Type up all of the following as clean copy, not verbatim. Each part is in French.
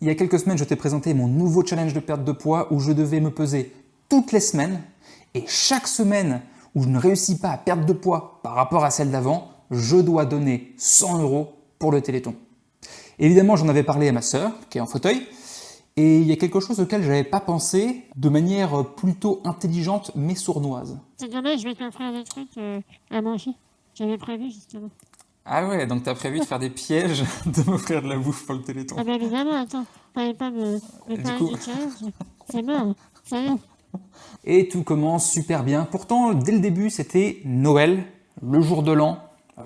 Il y a quelques semaines, je t'ai présenté mon nouveau challenge de perte de poids où je devais me peser toutes les semaines. Et chaque semaine où je ne réussis pas à perdre de poids par rapport à celle d'avant, je dois donner 100 € pour le Téléthon. Évidemment, j'en avais parlé à ma sœur, qui est en fauteuil, et il y a quelque chose auquel je n'avais pas pensé de manière plutôt intelligente mais sournoise. C'est dommage, je vais t'offrir des trucs à manger. J'avais prévu justement. Ah ouais, donc t'as prévu de faire des pièges, de m'offrir de la bouffe pour le Téléthon. Ah bah évidemment, attends, fallait pas me parler du challenge. C'est mort, ça y est. Et tout commence super bien. Pourtant, dès le début, c'était Noël, le jour de l'an.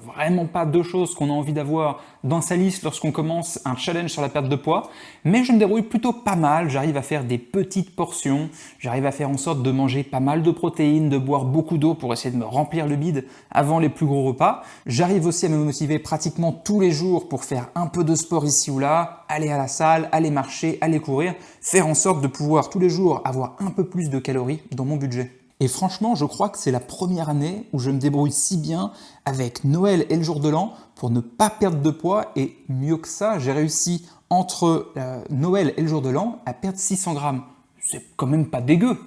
Vraiment pas deux choses qu'on a envie d'avoir dans sa liste lorsqu'on commence un challenge sur la perte de poids. Mais je me débrouille plutôt pas mal. J'arrive à faire des petites portions. J'arrive à faire en sorte de manger pas mal de protéines, de boire beaucoup d'eau pour essayer de me remplir le bide avant les plus gros repas. J'arrive aussi à me motiver pratiquement tous les jours pour faire un peu de sport ici ou là, aller à la salle, aller marcher, aller courir, faire en sorte de pouvoir tous les jours avoir un peu plus de calories dans mon budget. Et franchement, je crois que c'est la première année où je me débrouille si bien avec Noël et le jour de l'an pour ne pas perdre de poids. Et mieux que ça, j'ai réussi entre Noël et le jour de l'an à perdre 600 grammes. C'est quand même pas dégueu.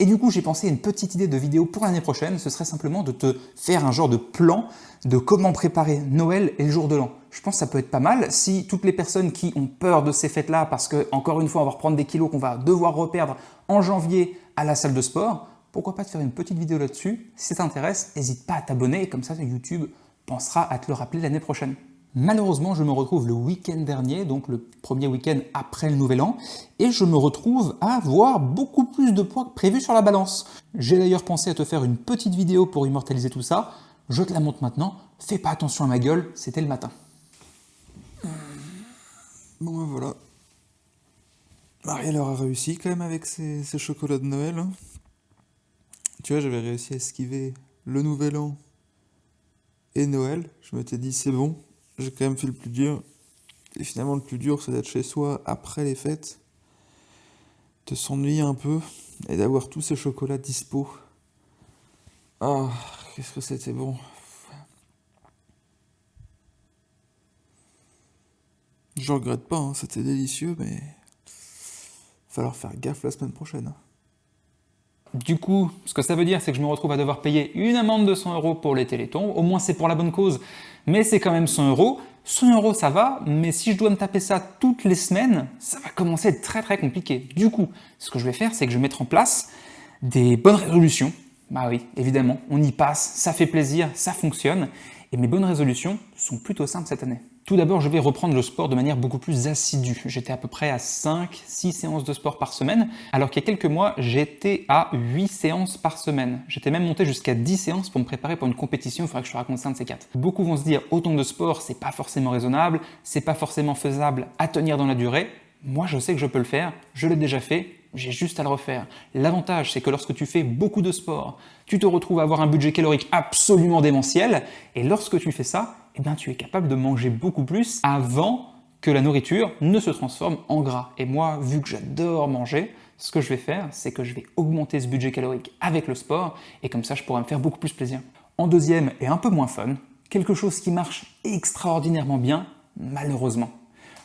Et du coup, j'ai pensé à une petite idée de vidéo pour l'année prochaine. Ce serait simplement de te faire un genre de plan de comment préparer Noël et le jour de l'an. Je pense que ça peut être pas mal si toutes les personnes qui ont peur de ces fêtes-là, parce que encore une fois, on va reprendre des kilos qu'on va devoir reperdre en janvier à la salle de sport, pourquoi pas te faire une petite vidéo là-dessus? Si ça t'intéresse, n'hésite pas à t'abonner et comme ça YouTube pensera à te le rappeler l'année prochaine. Malheureusement, je me retrouve le week-end dernier, donc le premier week-end après le Nouvel An, et je me retrouve à avoir beaucoup plus de poids que prévu sur la balance. J'ai d'ailleurs pensé à te faire une petite vidéo pour immortaliser tout ça. Je te la montre maintenant. Fais pas attention à ma gueule, c'était le matin. Bon ben voilà. Marie a réussi quand même avec ses chocolats de Noël. Hein. Tu vois, j'avais réussi à esquiver le Nouvel An et Noël. Je m'étais dit, c'est bon, j'ai quand même fait le plus dur. Et finalement, le plus dur, c'est d'être chez soi après les fêtes, de s'ennuyer un peu et d'avoir tous ces chocolats dispo. Ah, qu'est-ce que c'était bon. Je regrette pas, hein, c'était délicieux, mais va falloir faire gaffe la semaine prochaine. Du coup, ce que ça veut dire, c'est que je me retrouve à devoir payer une amende de 100 € pour les Téléthons. Au moins, c'est pour la bonne cause, mais c'est quand même 100 €. 100 € ça va, mais si je dois me taper ça toutes les semaines, ça va commencer à être très très compliqué. Du coup, ce que je vais faire, c'est que je vais mettre en place des bonnes résolutions. Bah oui, évidemment, on y passe, ça fait plaisir, ça fonctionne. Et mes bonnes résolutions sont plutôt simples cette année. Tout d'abord, je vais reprendre le sport de manière beaucoup plus assidue. J'étais à peu près à 5-6 séances de sport par semaine, alors qu'il y a quelques mois, j'étais à 8 séances par semaine. J'étais même monté jusqu'à 10 séances pour me préparer pour une compétition, il faudrait que je te raconte ça un de ces quatre. Beaucoup vont se dire, autant de sport, c'est pas forcément raisonnable, c'est pas forcément faisable à tenir dans la durée. Moi, je sais que je peux le faire, je l'ai déjà fait, j'ai juste à le refaire. L'avantage, c'est que lorsque tu fais beaucoup de sport, tu te retrouves à avoir un budget calorique absolument démentiel, et lorsque tu fais ça, eh bien, tu es capable de manger beaucoup plus avant que la nourriture ne se transforme en gras. Et moi, vu que j'adore manger, ce que je vais faire, c'est que je vais augmenter ce budget calorique avec le sport, et comme ça, je pourrai me faire beaucoup plus plaisir. En deuxième, et un peu moins fun, quelque chose qui marche extraordinairement bien, malheureusement.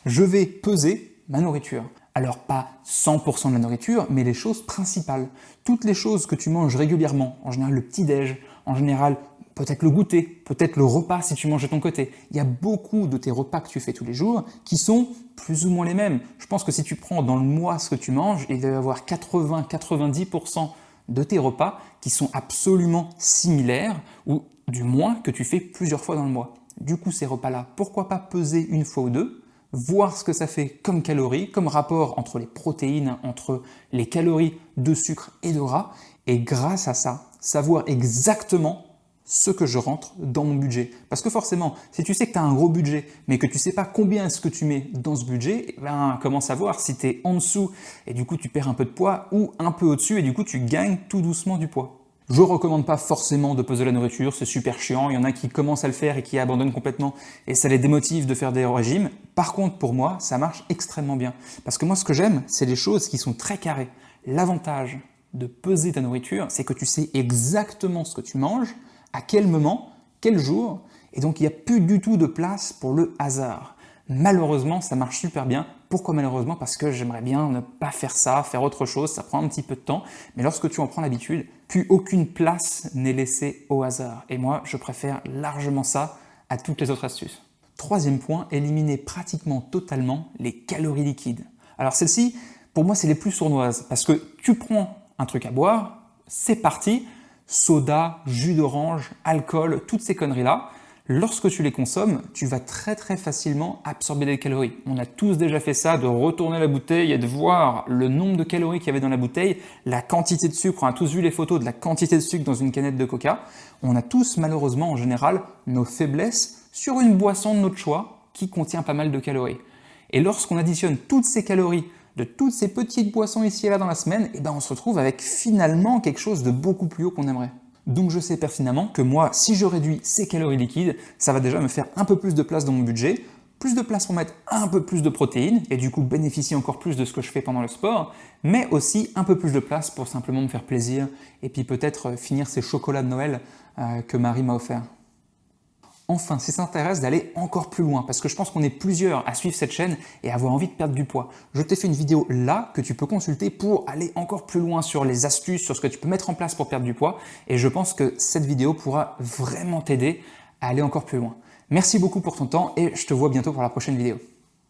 Je vais peser ma nourriture. Alors pas 100% de la nourriture, mais les choses principales. Toutes les choses que tu manges régulièrement, en général le petit-déj, en général peut-être le goûter, peut-être le repas si tu manges de ton côté. Il y a beaucoup de tes repas que tu fais tous les jours qui sont plus ou moins les mêmes. Je pense que si tu prends dans le mois ce que tu manges, il va y avoir 80-90% de tes repas qui sont absolument similaires, ou du moins que tu fais plusieurs fois dans le mois. Du coup, ces repas-là, pourquoi pas peser une fois ou deux, voir ce que ça fait comme calories, comme rapport entre les protéines, entre les calories de sucre et de gras, et grâce à ça, savoir exactement ce que je rentre dans mon budget. Parce que forcément, si tu sais que tu as un gros budget, mais que tu ne sais pas combien est-ce que tu mets dans ce budget, eh ben, comment savoir si tu es en dessous et du coup tu perds un peu de poids, ou un peu au-dessus et du coup tu gagnes tout doucement du poids. Je ne recommande pas forcément de peser la nourriture, c'est super chiant, il y en a qui commencent à le faire et qui abandonnent complètement et ça les démotive de faire des régimes. Par contre, pour moi, ça marche extrêmement bien. Parce que moi, ce que j'aime, c'est les choses qui sont très carrées. L'avantage de peser ta nourriture, c'est que tu sais exactement ce que tu manges, à quel moment, quel jour, et donc il n'y a plus du tout de place pour le hasard. Malheureusement, ça marche super bien. Pourquoi malheureusement? Parce que j'aimerais bien ne pas faire ça, faire autre chose, ça prend un petit peu de temps. Mais lorsque tu en prends l'habitude, plus aucune place n'est laissée au hasard. Et moi, je préfère largement ça à toutes les autres astuces. Troisième point, éliminer pratiquement totalement les calories liquides. Alors celles-ci, pour moi, c'est les plus sournoises parce que tu prends un truc à boire, c'est parti, soda, jus d'orange, alcool, toutes ces conneries-là. Lorsque tu les consommes, tu vas très facilement absorber des calories. On a tous déjà fait ça, de retourner la bouteille et de voir le nombre de calories qu'il y avait dans la bouteille, la quantité de sucre. On a tous vu les photos de la quantité de sucre dans une canette de coca. On a tous malheureusement en général nos faiblesses sur une boisson de notre choix qui contient pas mal de calories. Et lorsqu'on additionne toutes ces calories de toutes ces petites boissons ici et là dans la semaine, eh ben on se retrouve avec finalement quelque chose de beaucoup plus haut qu'on aimerait. Donc je sais pertinemment que moi, si je réduis ces calories liquides, ça va déjà me faire un peu plus de place dans mon budget, plus de place pour mettre un peu plus de protéines et du coup bénéficier encore plus de ce que je fais pendant le sport, mais aussi un peu plus de place pour simplement me faire plaisir et puis peut-être finir ces chocolats de Noël que Marie m'a offert. Enfin, si ça t'intéresse d'aller encore plus loin, parce que je pense qu'on est plusieurs à suivre cette chaîne et avoir envie de perdre du poids, je t'ai fait une vidéo là que tu peux consulter pour aller encore plus loin sur les astuces, sur ce que tu peux mettre en place pour perdre du poids. Et je pense que cette vidéo pourra vraiment t'aider à aller encore plus loin. Merci beaucoup pour ton temps et je te vois bientôt pour la prochaine vidéo.